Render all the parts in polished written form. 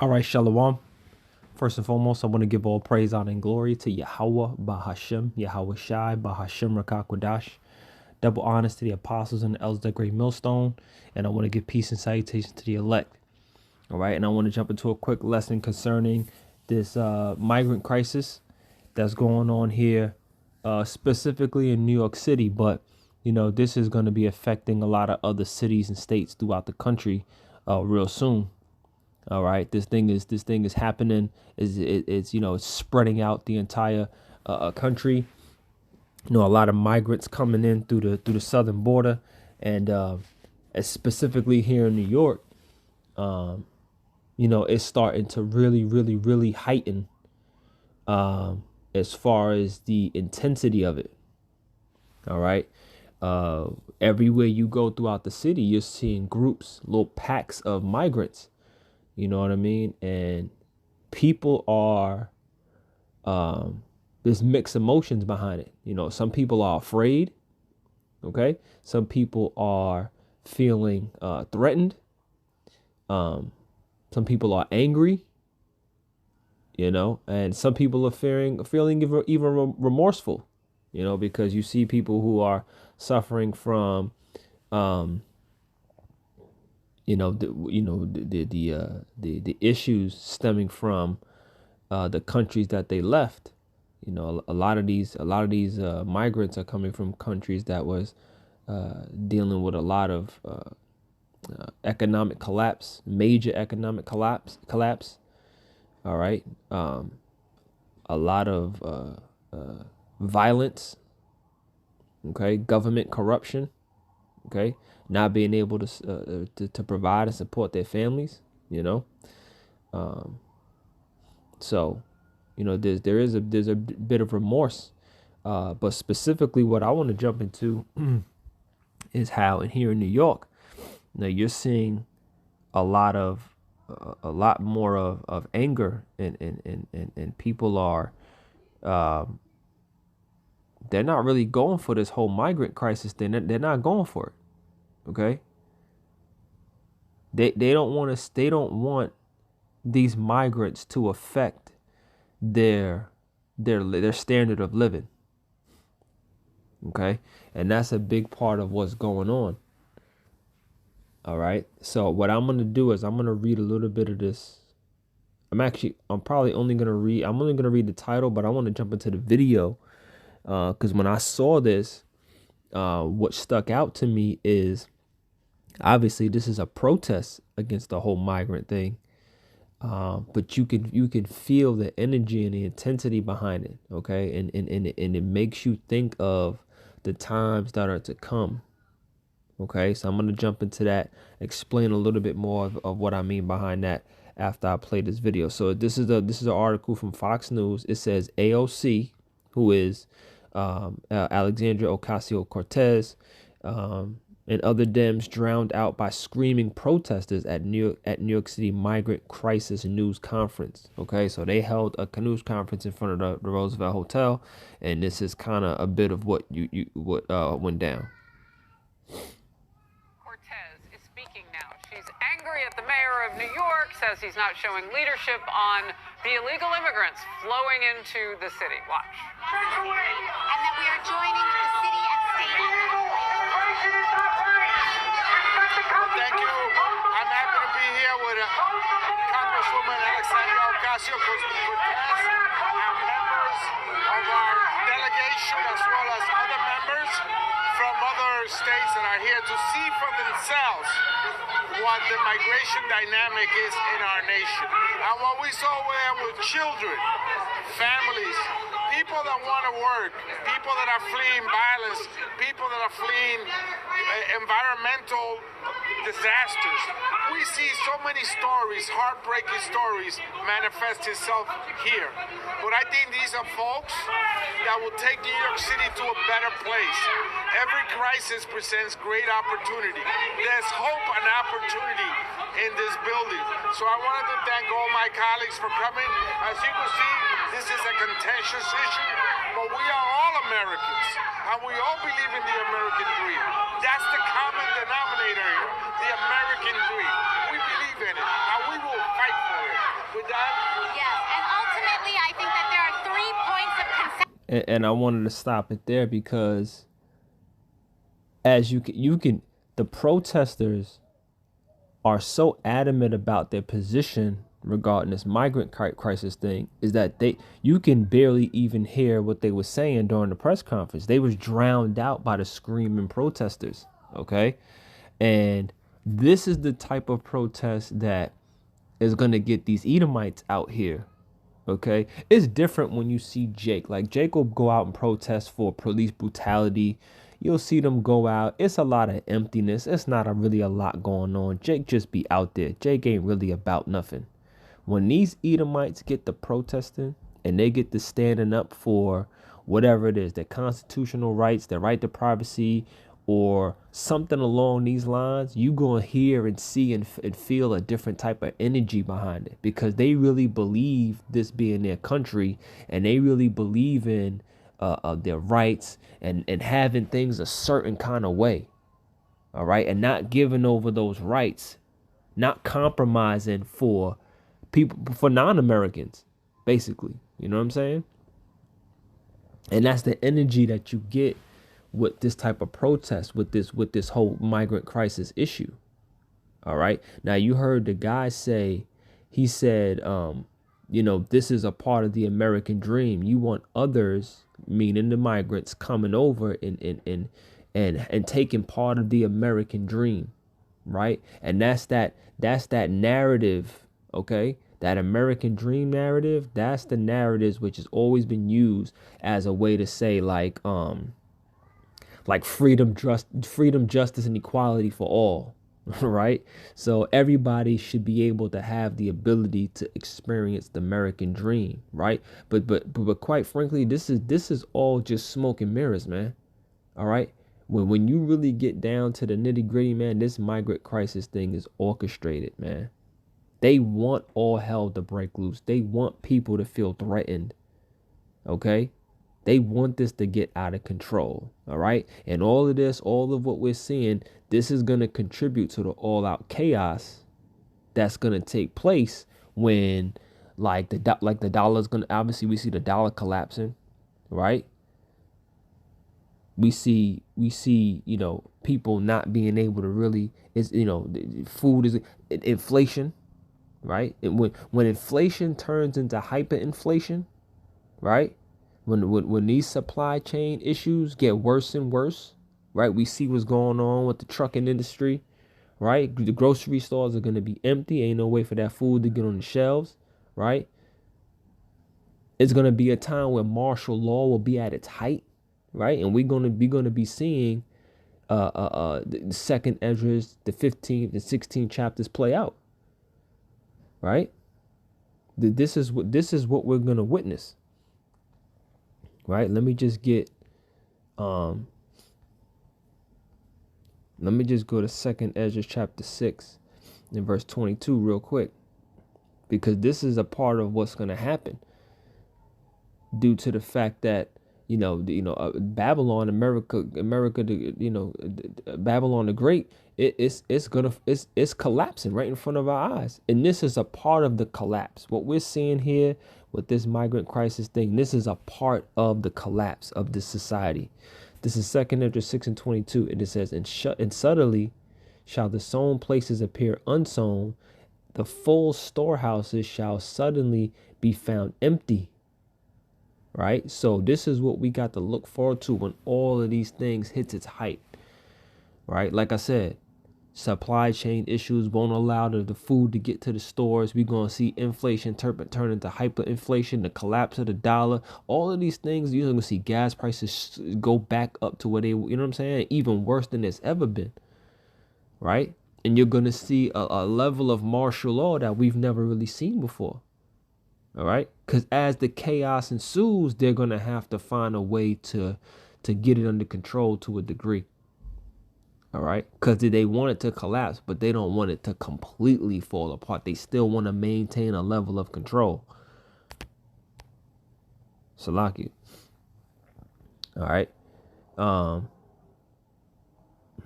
All right, Shalom. First and foremost, I want to give all praise, honor, and glory to YAHAWAH, Bahashem, YAHAWASHI, Bahashem, Rakakwadash. Double honors to the apostles and the elders of the great Millstone. And I want to give peace and salutation to the elect. All right, and I want to jump into a quick lesson concerning this migrant crisis that's going on here, specifically in New York City. But, you know, this is going to be affecting a lot of other cities and states throughout the country real soon. All right, this thing is happening. It's it's spreading out the entire country. You know, a lot of migrants coming in through the southern border, and specifically here in New York, it's starting to really heighten as far as the intensity of it. All right, everywhere you go throughout the city, you're seeing groups, little packs of migrants. You know what I mean? And people are, there's mixed emotions behind it. You know, some people are afraid. Okay. Some people are feeling threatened. Some people are angry, and some people are feeling even remorseful, because you see people who are suffering from, the issues stemming from the countries that they left. A lot of these migrants are coming from countries that was dealing with a lot of economic collapse, major economic collapse. All right, a lot of violence. Okay, government corruption. Okay, not being able to provide and support their families, so, there's a bit of remorse, but specifically what I want to jump into is how in here in New York, now you're seeing a lot more of anger, and people are, they're not really going for this whole migrant crisis. They're not going for it. Okay. They don't want these migrants to affect their standard of living. Okay. And that's a big part of what's going on. All right. So what I'm going to do is I'm going to read a little bit of this. I'm only going to read the title, but I want to jump into the video. Because when I saw this, what stuck out to me is obviously this is a protest against the whole migrant thing. But you can feel the energy and the intensity behind it. Okay. And it makes you think of the times that are to come. Okay. So I'm going to jump into that, explain a little bit more of what I mean behind that after I play this video. So this is an article from Fox News. It says AOC, who is Alexandria Ocasio-Cortez, and other Dems drowned out by screaming protesters at New York City Migrant Crisis News Conference. Okay, so they held a news conference in front of the Roosevelt Hotel, and this is kind of a bit of what went down. Cortez is speaking now. She's angry at the mayor of New York, says he's not showing leadership on the illegal immigrants flowing into the city. Watch. And that we are joining the city and state. Thank you. I'm happy to be here with Congresswoman Alexandria Ocasio-Cortez and members of our delegation, as well as other members from other states that are here to see for themselves what the migration dynamic is in our nation. And what we saw there with children, families, people that want to work, people that are fleeing violence, people that are fleeing environmental disasters. We see so many stories, heartbreaking stories, manifest itself here. But I think these are folks that will take New York City to a better place. Every crisis presents great opportunity. There's hope and opportunity in this building. So I wanted to thank all my colleagues for coming. As you can see, this is a contentious issue, but we are all Americans, and we all believe in the American dream. That's the common denominator here, the American dream. We believe in it, and we will fight for it. And I wanted to stop it there because as you can the protesters are so adamant about their position regarding this migrant crisis thing is that you can barely even hear what they were saying during the press conference. They was drowned out by the screaming protesters. Okay. And this is the type of protest that is going to get these Edomites out here. Okay. It's different when you see Jake. Like Jake will go out and protest for police brutality. You'll see them go out. It's a lot of emptiness. It's not really a lot going on. Jake just be out there. Jake ain't really about nothing. When these Edomites get to protesting and they get to standing up for whatever it is, their constitutional rights, their right to privacy, or something along these lines, you gonna hear and see and feel a different type of energy behind it, because they really believe this being their country, and they really believe in their rights and having things a certain kind of way. All right, and not giving over those rights, not compromising for people, for non-Americans, basically. You know what I'm saying? And that's the energy that you get with this type of protest, with this whole migrant crisis issue. All right. Now you heard the guy say, he said, this is a part of the American dream. You want others, meaning the migrants, coming over and taking part of the American dream. Right. And that's that narrative. OK, that American dream narrative. That's the narratives which has always been used as a way to say like freedom, justice, and equality for all. Right. So everybody should be able to have the ability to experience the American dream. Right. But quite frankly, this is all just smoke and mirrors, man. All right. When you really get down to the nitty gritty, man, this migrant crisis thing is orchestrated, man. They want all hell to break loose. They want people to feel threatened. OK, they want this to get out of control. All right. And all of this, all of what we're seeing, this is going to contribute to the all out chaos that's going to take place when the dollar is going to, obviously we see the dollar collapsing. Right. We see, people not being able to really, food is inflation. Right. And when inflation turns into hyperinflation. Right. When these supply chain issues get worse and worse, right? We see what's going on with the trucking industry, right? The grocery stores are going to be empty. Ain't no way for that food to get on the shelves, right? It's going to be a time where martial law will be at its height, right? And we're going to be seeing the second Esdras, the 15th and 16th chapters play out, right? This is what we're going to witness. Right. Let me just go to second Esdras chapter 6 and verse 22 real quick, because this is a part of what's going to happen due to the fact that, Babylon, Babylon the Great, it's collapsing right in front of our eyes. And this is a part of the collapse. What we're seeing here with this migrant crisis thing, this is a part of the collapse of this society. This is 2 Esdras 6 and 22. And it says, and suddenly shall the sown places appear unsown. The full storehouses shall suddenly be found empty. Right. So this is what we got to look forward to when all of these things hits its height. Right. Like I said, supply chain issues won't allow the food to get to the stores. We're going to see inflation turn into hyperinflation, the collapse of the dollar. All of these things, you're going to see gas prices go back up to where they, you know what I'm saying? Even worse than it's ever been. Right. And you're going to see a level of martial law that we've never really seen before. All right. Because as the chaos ensues, they're going to have to find a way to get it under control to a degree. All right. Because they want it to collapse, but they don't want it to completely fall apart. They still want to maintain a level of control. Salaki. All right.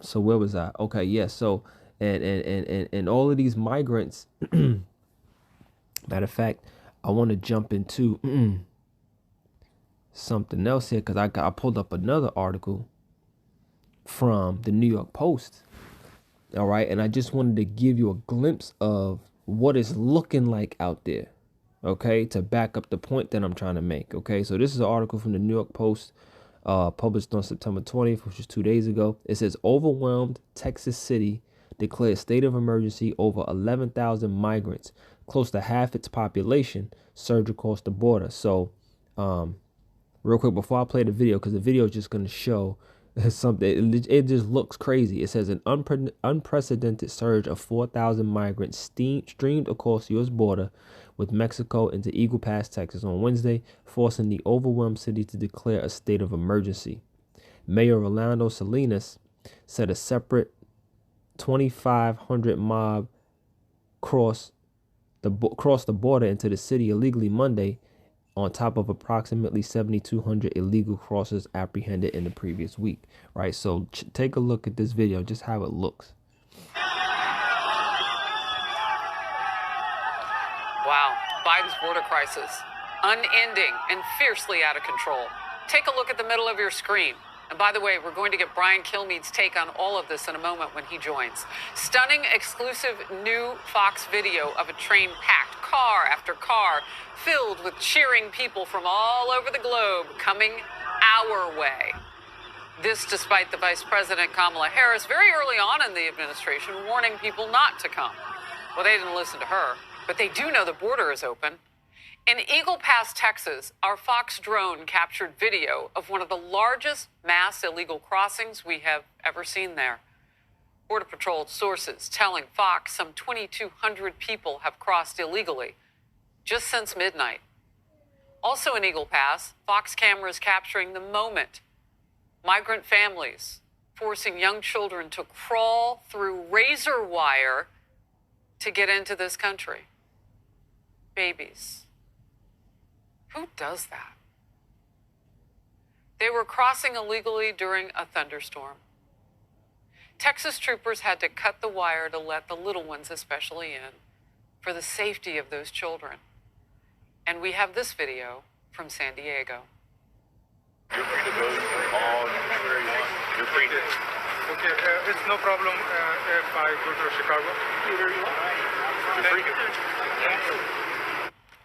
So where was I? Okay. Yeah. So and all of these migrants, matter of fact, I want to jump into something else here because I pulled up another article from the New York Post. All right, and I just wanted to give you a glimpse of what it's looking like out there. Okay, to back up the point that I'm trying to make. Okay, so this is an article from the New York Post, published on September 20th, which is 2 days ago. It says overwhelmed Texas city declares state of emergency over 11,000 migrants, close to half its population, surge across the border. So, real quick before I play the video, because the video is just going to show something. It just looks crazy. It says an unprecedented surge of 4,000 migrants streamed across the U.S. border with Mexico into Eagle Pass, Texas on Wednesday, forcing the overwhelmed city to declare a state of emergency. Mayor Rolando Salinas said a separate 2,500 mob crossed the border into the city illegally Monday, on top of approximately 7,200 illegal crossers apprehended in the previous week. Right, so take a look at this video, just how it looks. Wow, Biden's border crisis, unending and fiercely out of control. Take a look at the middle of your screen. And by the way, we're going to get Brian Kilmeade's take on all of this in a moment when he joins. Stunning exclusive new Fox video of a train packed, car after car, filled with cheering people from all over the globe coming our way. This despite the Vice President Kamala Harris very early on in the administration warning people not to come. Well, they didn't listen to her, but they do know the border is open. In Eagle Pass, Texas, our Fox drone captured video of one of the largest mass illegal crossings we have ever seen there. Border Patrol sources telling Fox some 2,200 people have crossed illegally just since midnight. Also in Eagle Pass, Fox cameras capturing the moment migrant families forcing young children to crawl through razor wire to get into this country. Babies. Who does that? They were crossing illegally during a thunderstorm. Texas troopers had to cut the wire to let the little ones especially in for the safety of those children. And we have this video from San Diego. You're free to go all where you want. You're free to. Okay, it's no problem if I go to Chicago. Where you want. You're free to.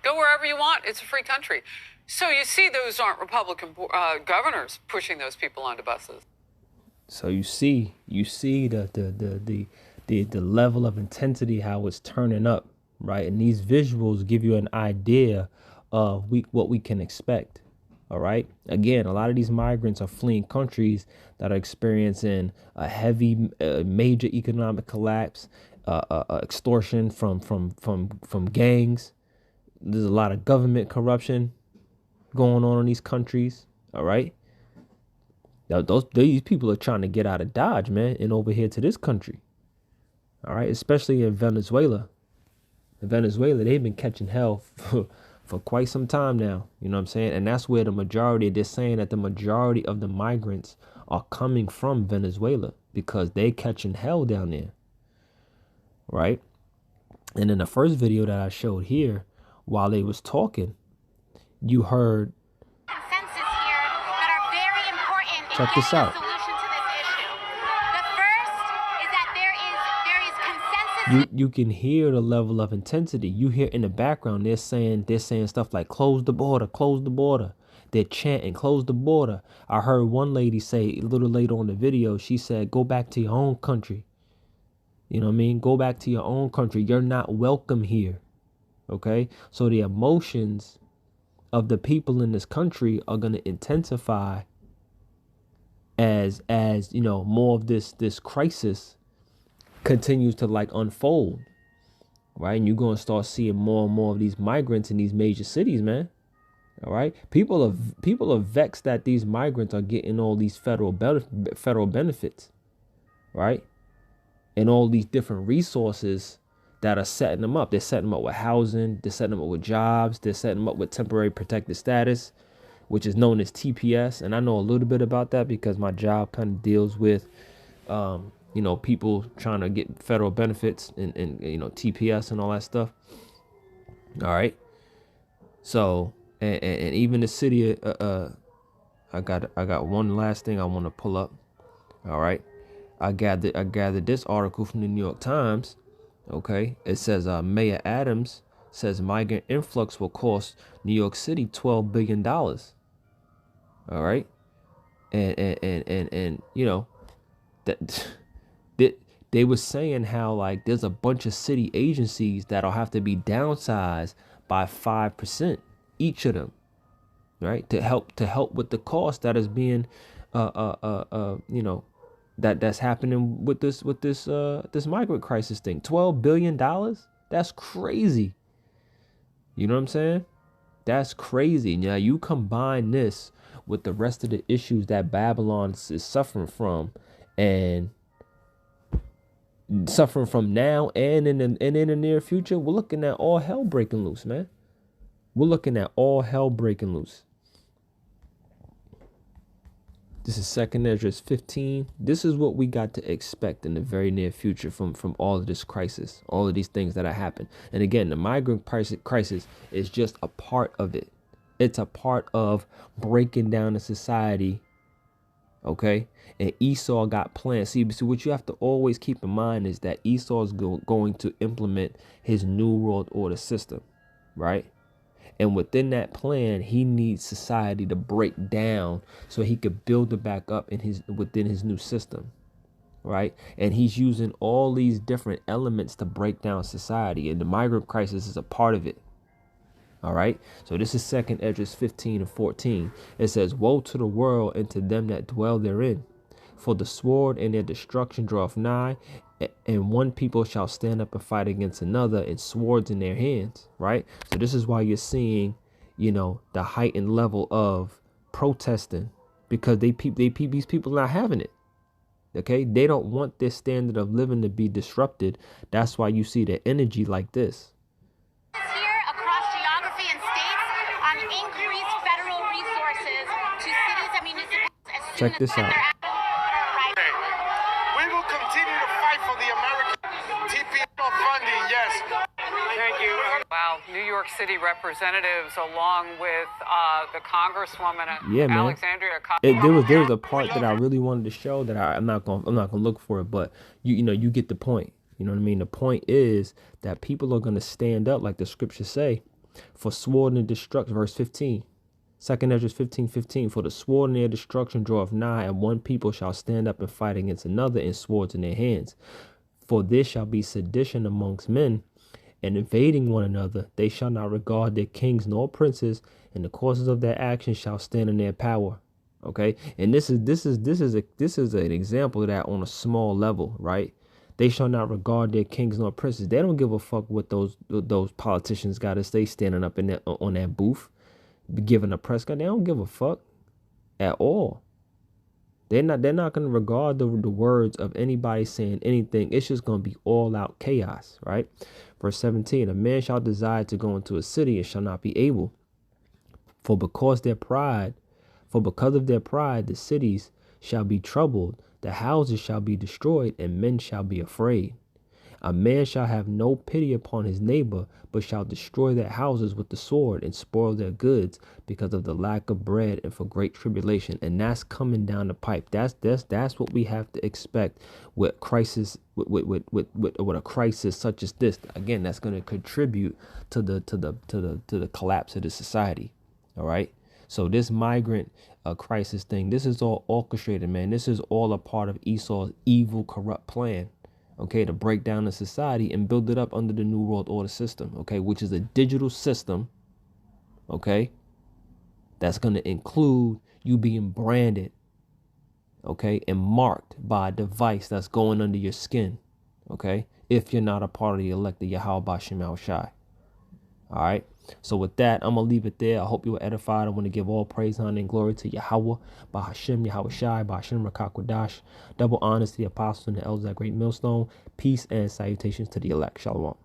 Go wherever you want. It's a free country. So you see, those aren't Republican governors pushing those people onto buses. So you see the level of intensity, how it's turning up, right? And these visuals give you an idea of what we can expect. All right. Again, a lot of these migrants are fleeing countries that are experiencing a heavy, major economic collapse, extortion from gangs. There's a lot of government corruption going on in these countries. All right. Now, these people are trying to get out of Dodge, man, and over here to this country. All right. Especially in Venezuela. In Venezuela, they've been catching hell for quite some time now. You know what I'm saying? And that's where they're saying that the majority of the migrants are coming from Venezuela because they catching hell down there. Right. And in the first video that I showed here, while they was talking, you heard consensus here that are very important in check this getting a out. solution to this issue. The first is that there is consensus. You can hear the level of intensity. You hear in the background they're saying stuff like close the border, close the border. They're chanting close the border. I heard one lady say a little later on the video, she said, go back to your own country. You know what I mean? Go back to your own country. You're not welcome here. Okay, so the emotions of the people in this country are going to intensify as you know, more of this crisis continues to like unfold, right? And you're going to start seeing more and more of these migrants in these major cities, man. All right, people are vexed that these migrants are getting all these federal benefits, right? And all these different resources that are setting them up. They're setting them up with housing. They're setting them up with jobs. They're setting them up with temporary protected status, which is known as TPS. And I know a little bit about that because my job kind of deals with, you know, people trying to get federal benefits and you know, TPS and all that stuff. All right. So and even the city of, I got one last thing I want to pull up. All right. I gathered this article from the New York Times. Okay. It says Mayor Adams says migrant influx will cost New York City $12 billion. All right. And you know, that they were saying how like there's a bunch of city agencies that'll have to be downsized by 5% each of them, right? To help with the cost that is being you know, that's happening with this migrant crisis thing. $12 billion? That's crazy. You know what I'm saying? That's crazy. Now you combine this with the rest of the issues that Babylon is suffering from, and suffering from now and in the near future, we're looking at all hell breaking loose, man. We're looking at all hell breaking loose. This is 2nd Ezra 15. This is what we got to expect in the very near future from all of this crisis, all of these things that are happening. And again, the migrant crisis is just a part of it. It's a part of breaking down the society. Okay. And Esau got plans. See, what you have to always keep in mind is that Esau is going to implement his new world order system. Right. And within that plan, he needs society to break down so he could build it back up within his new system. Right. And he's using all these different elements to break down society. And the migrant crisis is a part of it. All right. So this is 2nd Ezra 15 and 14. It says, woe to the world and to them that dwell therein. For the sword and their destruction draweth nigh, and one people shall stand up and fight against another, and swords in their hands. Right. So this is why you're seeing, you know, the heightened level of protesting, because these people not having it. OK, they don't want this standard of living to be disrupted. That's why you see the energy like this. Here across geography and states on increased federal resources to cities and municipalities as soon Check this as out. they're We will continue to fight for the American TPO funding, yes. Thank you. Wow, New York City representatives, along with the Congresswoman Yeah, man. Alexandria. There was a part that I really wanted to show that I'm not gonna look for it, but you know you get the point. You know what I mean? The point is that people are gonna stand up, like the scriptures say, for sword and destruction. Verse 15. 2nd Ezra 15:15. For the sword and their destruction draweth nigh, and one people shall stand up and fight against another, and swords in their hands. For there shall be sedition amongst men, and invading one another. They shall not regard their kings nor princes, and the causes of their actions shall stand in their power. Okay, and this is an example of that on a small level, right? They shall not regard their kings nor princes. They don't give a fuck what those politicians got to stay standing up on that booth, giving a press conference. They don't give a fuck at all. They're not going to regard the words of anybody saying anything. It's just going to be all out chaos, right? Verse 17, a man shall desire to go into a city and shall not be able. For because of their pride, the cities shall be troubled, the houses shall be destroyed, and men shall be afraid. A man shall have no pity upon his neighbor, but shall destroy their houses with the sword and spoil their goods because of the lack of bread and for great tribulation. And that's coming down the pipe. That's what we have to expect with crisis, with a crisis such as this. Again, that's going to contribute to the collapse of the society. All right. So this migrant crisis thing, this is all orchestrated, man. This is all a part of Esau's evil, corrupt plan. Okay, to break down the society and build it up under the New World Order system, okay, which is a digital system, okay, that's going to include you being branded, okay, and marked by a device that's going under your skin, okay, if you're not a part of the elected YAHAWASHI. All right. So with that, I'm going to leave it there. I hope you were edified. I want to give all praise, honor, and glory to Yahawah, by Hashem, YAHAWASHI, by Hashem, Rakakwadash. Double honors to the apostles and the elders at Great Millstone. Peace and salutations to the elect. Shalom.